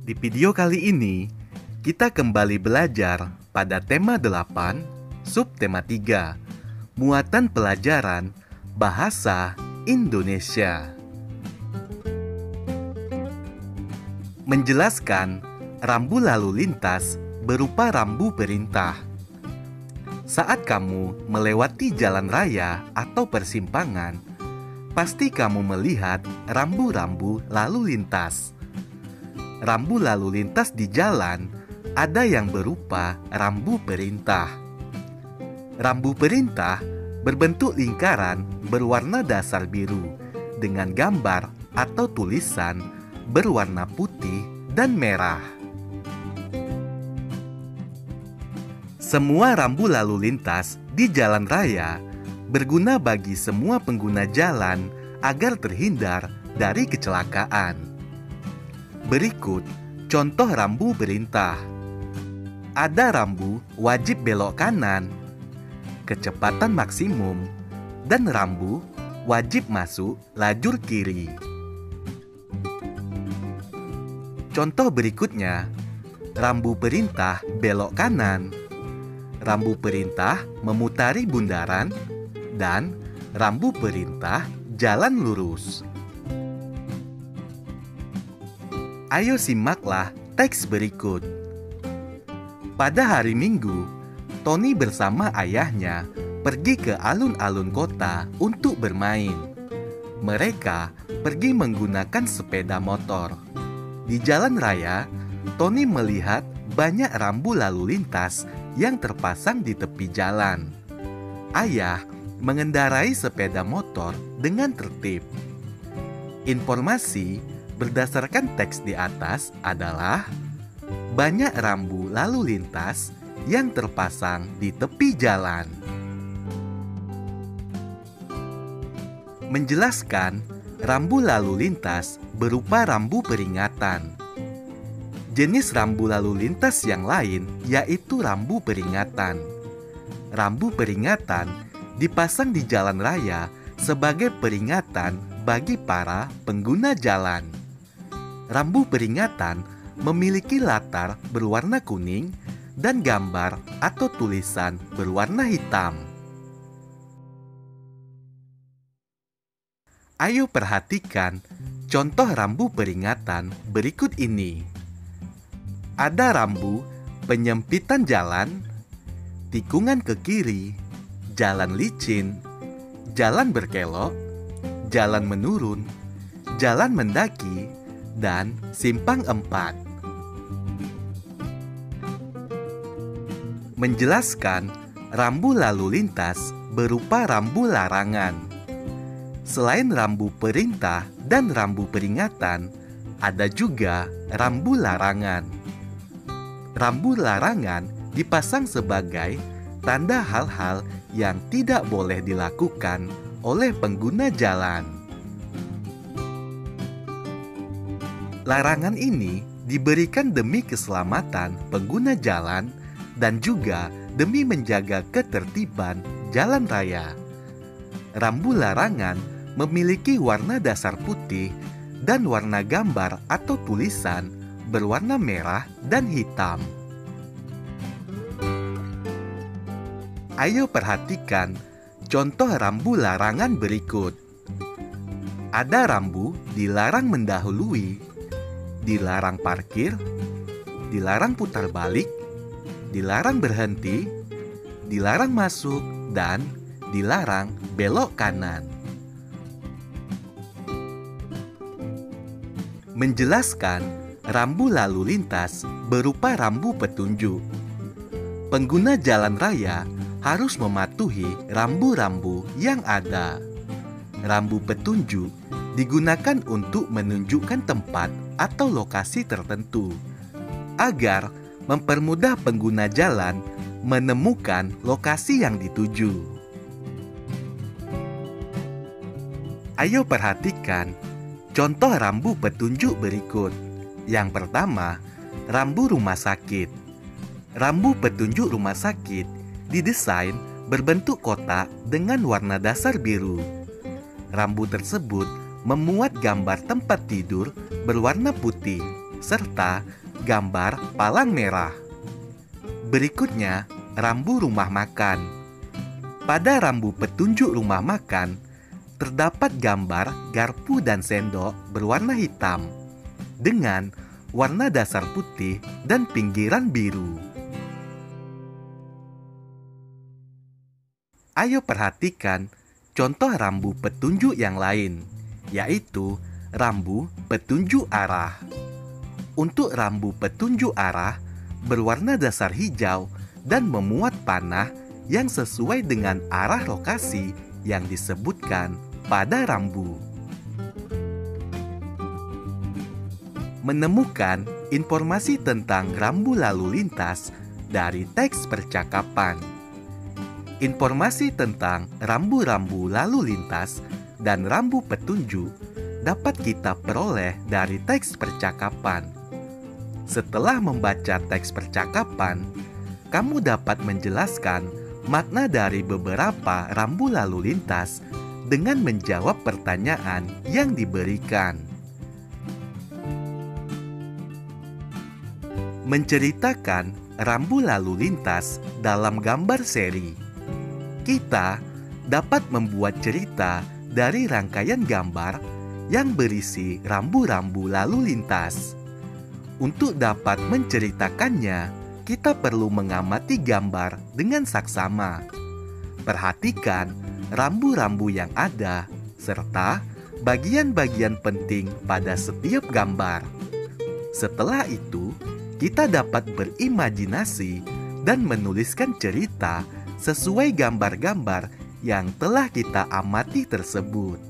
Di video kali ini, kita kembali belajar pada tema 8, subtema 3, muatan pelajaran Bahasa Indonesia. Menjelaskan rambu lalu lintas berupa rambu perintah. Saat kamu melewati jalan raya atau persimpangan, pasti kamu melihat rambu-rambu lalu lintas. Rambu lalu lintas di jalan ada yang berupa rambu perintah. Rambu perintah berbentuk lingkaran berwarna dasar biru dengan gambar atau tulisan berwarna putih dan merah. Semua rambu lalu lintas di jalan raya berguna bagi semua pengguna jalan agar terhindar dari kecelakaan. Berikut contoh rambu perintah. Ada rambu wajib belok kanan, kecepatan maksimum, dan rambu wajib masuk lajur kiri. Contoh berikutnya, rambu perintah belok kanan, rambu perintah memutari bundaran, dan rambu perintah jalan lurus. Ayo simaklah teks berikut. Pada hari Minggu, Tony bersama ayahnya pergi ke alun-alun kota untuk bermain. Mereka pergi menggunakan sepeda motor. Di jalan raya, Tony melihat banyak rambu lalu lintas yang terpasang di tepi jalan. Ayah mengendarai sepeda motor dengan tertib. Informasi berdasarkan teks di atas adalah banyak rambu lalu lintas yang terpasang di tepi jalan. Menjelaskan rambu lalu lintas berupa rambu peringatan. Jenis rambu lalu lintas yang lain yaitu rambu peringatan. Rambu peringatan dipasang di jalan raya sebagai peringatan bagi para pengguna jalan. Rambu peringatan memiliki latar berwarna kuning dan gambar atau tulisan berwarna hitam. Ayo perhatikan contoh rambu peringatan berikut ini. Ada rambu penyempitan jalan, tikungan ke kiri, jalan licin, jalan berkelok, jalan menurun, jalan mendaki, dan simpang 4. Menjelaskan rambu lalu lintas berupa rambu larangan. Selain rambu perintah dan rambu peringatan, ada juga rambu larangan. Rambu larangan dipasang sebagai tanda hal-hal yang tidak boleh dilakukan oleh pengguna jalan. Larangan ini diberikan demi keselamatan pengguna jalan dan juga demi menjaga ketertiban jalan raya. Rambu larangan memiliki warna dasar putih dan warna gambar atau tulisan berwarna merah dan hitam. Ayo perhatikan contoh rambu larangan berikut. Ada rambu dilarang mendahului, dilarang parkir, dilarang putar balik, dilarang berhenti, dilarang masuk, dan dilarang belok kanan. Menjelaskan rambu lalu lintas berupa rambu petunjuk. Pengguna jalan raya harus mematuhi rambu-rambu yang ada. Rambu petunjuk digunakan untuk menunjukkan tempat atau lokasi tertentu agar mempermudah pengguna jalan menemukan lokasi yang dituju. Ayo perhatikan contoh rambu petunjuk berikut. Yang pertama, rambu rumah sakit. Rambu petunjuk rumah sakit didesain berbentuk kotak dengan warna dasar biru. Rambu tersebut memuat gambar tempat tidur berwarna putih serta gambar palang merah. Berikutnya, rambu rumah makan. Pada rambu petunjuk rumah makan, terdapat gambar garpu dan sendok berwarna hitam dengan warna dasar putih dan pinggiran biru. Ayo perhatikan contoh rambu petunjuk yang lain, yaitu rambu petunjuk arah. Untuk rambu petunjuk arah berwarna dasar hijau dan memuat panah yang sesuai dengan arah lokasi yang disebutkan pada rambu. Menemukan informasi tentang rambu lalu lintas dari teks percakapan. Informasi tentang rambu-rambu lalu lintas dan rambu petunjuk dapat kita peroleh dari teks percakapan. Setelah membaca teks percakapan, kamu dapat menjelaskan makna dari beberapa rambu lalu lintas dengan menjawab pertanyaan yang diberikan. Menceritakan rambu lalu lintas dalam gambar seri. Kita dapat membuat cerita dari rangkaian gambar yang berisi rambu-rambu lalu lintas. Untuk dapat menceritakannya, kita perlu mengamati gambar dengan saksama. Perhatikan rambu-rambu yang ada, serta bagian-bagian penting pada setiap gambar. Setelah itu, kita dapat berimajinasi dan menuliskan cerita sesuai gambar-gambar yang telah kita amati tersebut.